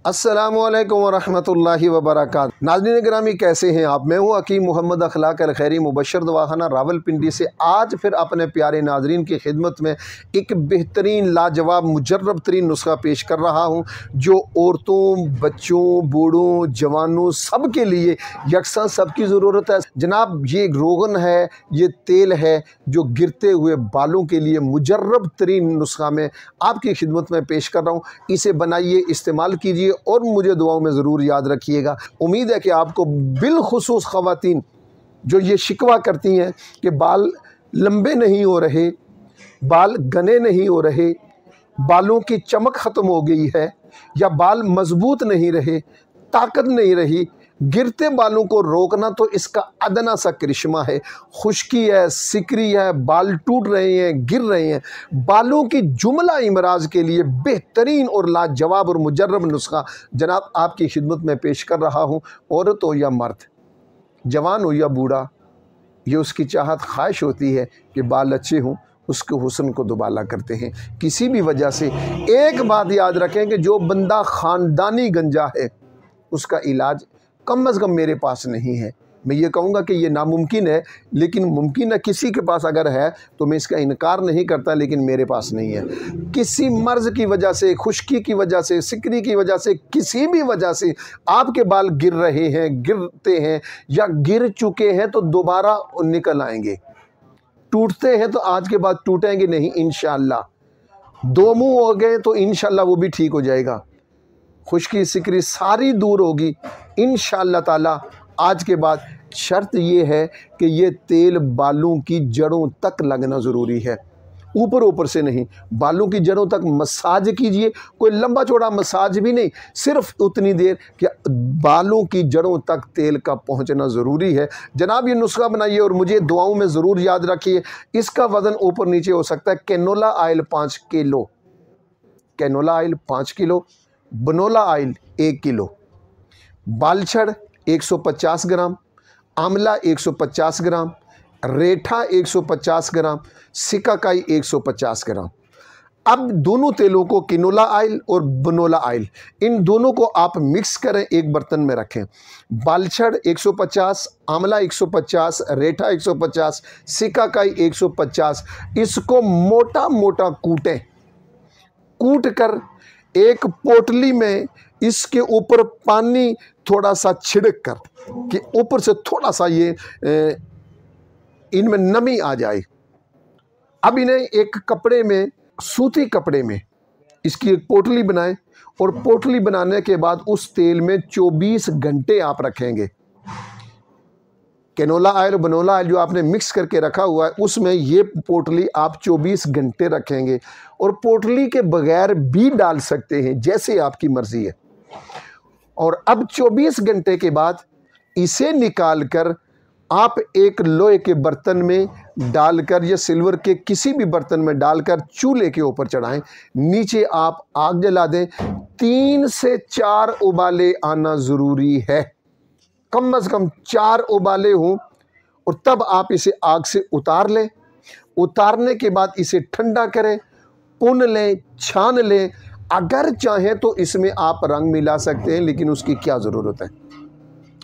अस्सलामुअलैकुम वरहमतुल्लाहि वबरकातुहू। नाज़रीन गिरामी, कैसे हैं आप? मैं हूँ हकीम मोहम्मद अखलाक अल खैरी मुबशर दवाखाना रावलपिंडी से आज फिर अपने प्यारे नाज़रीन की खिदमत में एक बेहतरीन लाजवाब मुजर्रब तरीन नुस्खा पेश कर रहा हूँ, जो औरतों, बच्चों, बूढ़ों, जवानों सब के लिए यकसा सबकी ज़रूरत है। जनाब, ये रोगन है, ये तेल है जो गिरते हुए बालों के लिए मुजर्रब तरीन नुस्खा में आपकी खिदमत में पेश कर रहा हूँ। इसे बनाइए, इस्तेमाल कीजिए और मुझे दुआओं में ज़रूर याद रखिएगा। उम्मीद है कि आपको बिलखुसूस ख़वातीन जो ये शिकवा करती हैं कि बाल लंबे नहीं हो रहे, बाल घने नहीं हो रहे, बालों की चमक ख़त्म हो गई है, या बाल मजबूत नहीं रहे, ताकत नहीं रही, गिरते बालों को रोकना तो इसका अदना सा करिश्मा है। खुश्की है, सिकरी है, बाल टूट रहे हैं, गिर रहे हैं, बालों की जुमला इमराज के लिए बेहतरीन और लाजवाब और मुजर्रब नुस्खा जनाब आपकी खिदमत में पेश कर रहा हूँ। औरत हो या मर्द, जवान हो या बूढ़ा, ये उसकी चाहत ख्वाहिश होती है कि बाल अच्छे हों, उसके हुस्न को दुबाला करते हैं किसी भी वजह से। एक बात याद रखें कि जो बंदा ख़ानदानी गंजा है उसका इलाज कम अज़ कम मेरे पास नहीं है। मैं ये कहूँगा कि ये नामुमकिन है, लेकिन मुमकिन है किसी के पास अगर है तो मैं इसका इनकार नहीं करता, लेकिन मेरे पास नहीं है। किसी मर्ज़ की वजह से, खुश्की की वजह से, सिकरी की वजह से, किसी भी वजह से आपके बाल गिर रहे हैं, गिरते हैं या गिर चुके हैं तो दोबारा निकल आएंगे, टूटते हैं तो आज के बाद टूटेंगे नहीं इंशाअल्लाह। दो मुँह हो गए तो इंशाअल्लाह वो भी ठीक हो जाएगा। खुश्की सिकरी सारी दूर होगी इंशाअल्लाह ताला। आज के बाद शर्त ये है कि ये तेल बालों की जड़ों तक लगना ज़रूरी है, ऊपर ऊपर से नहीं। बालों की जड़ों तक मसाज कीजिए, कोई लंबा चौड़ा मसाज भी नहीं, सिर्फ उतनी देर कि बालों की जड़ों तक तेल का पहुंचना ज़रूरी है। जनाब, ये नुस्खा बनाइए और मुझे दुआओं में ज़रूर याद रखिए। इसका वज़न ऊपर नीचे हो सकता है। Canola oil 5 kilo, canola oil 5 kilo, बनोला ऑयल 1 किलो, बालछड़ 150 ग्राम, आंवला 150 ग्राम, रेठा 150 ग्राम, सिकाकाई 150 ग्राम। अब दोनों तेलों को, किनोला ऑयल और बनोला ऑयल, इन दोनों को आप मिक्स करें, एक बर्तन में रखें। बालछड़ 150, आंवला 150, रेठा 150, सिकाकाई 150, इसको मोटा मोटा कूटें। कूट कर एक पोटली में इसके ऊपर पानी थोड़ा सा छिड़क कर कि ऊपर से थोड़ा सा ये इनमें नमी आ जाए। अब इन्हें एक कपड़े में, सूती कपड़े में इसकी एक पोटली बनाएं और पोटली बनाने के बाद उस तेल में 24 घंटे आप रखेंगे। कैनोला ऑयल और बनोला ऑयल जो आपने मिक्स करके रखा हुआ है, उसमें ये पोटली आप 24 घंटे रखेंगे और पोटली के बगैर भी डाल सकते हैं, जैसे आपकी मर्ज़ी है। और अब 24 घंटे के बाद इसे निकाल कर आप एक लोहे के बर्तन में डालकर या सिल्वर के किसी भी बर्तन में डालकर चूल्हे के ऊपर चढ़ाएं। नीचे आप आग जला दें। 3 से 4 उबाले आना ज़रूरी है, कम अज़ कम 4 उबाले हों, और तब आप इसे आग से उतार लें। उतारने के बाद इसे ठंडा करें, पुन लें, छान लें। अगर चाहें तो इसमें आप रंग मिला सकते हैं, लेकिन उसकी क्या ज़रूरत है?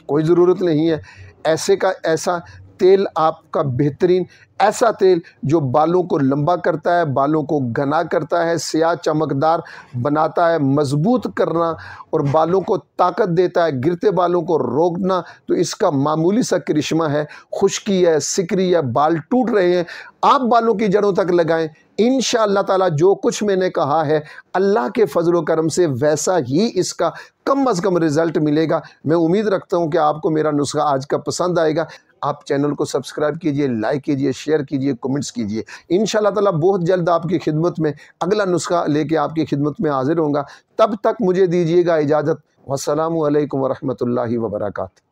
कोई ज़रूरत नहीं है। ऐसे का ऐसा तेल आपका बेहतरीन, ऐसा तेल जो बालों को लंबा करता है, बालों को घना करता है, स्याह चमकदार बनाता है, मजबूत करना और बालों को ताकत देता है, गिरते बालों को रोकना, तो इसका मामूली सा करिश्मा है। खुश्की है, सिकरी है, बाल टूट रहे हैं, आप बालों की जड़ों तक लगाएं। इंशाअल्लाह ताला जो कुछ मैंने कहा है, अल्लाह के फजल व करम से वैसा ही इसका कम अज़ कम रिज़ल्ट मिलेगा। मैं उम्मीद रखता हूँ कि आपको मेरा नुस्खा आज का पसंद आएगा। आप चैनल को सब्सक्राइब कीजिए, लाइक कीजिए, शेयर कीजिए, कमेंट्स कीजिए। इंशाअल्लाह ताला बहुत जल्द आपकी खिदमत में अगला नुस्खा लेके आपकी खिदमत में हाजिर होऊंगा। तब तक मुझे दीजिएगा इजाज़त। वस्सलामु अलैकुम वरहमतुल्लाहि वबरकातुहू।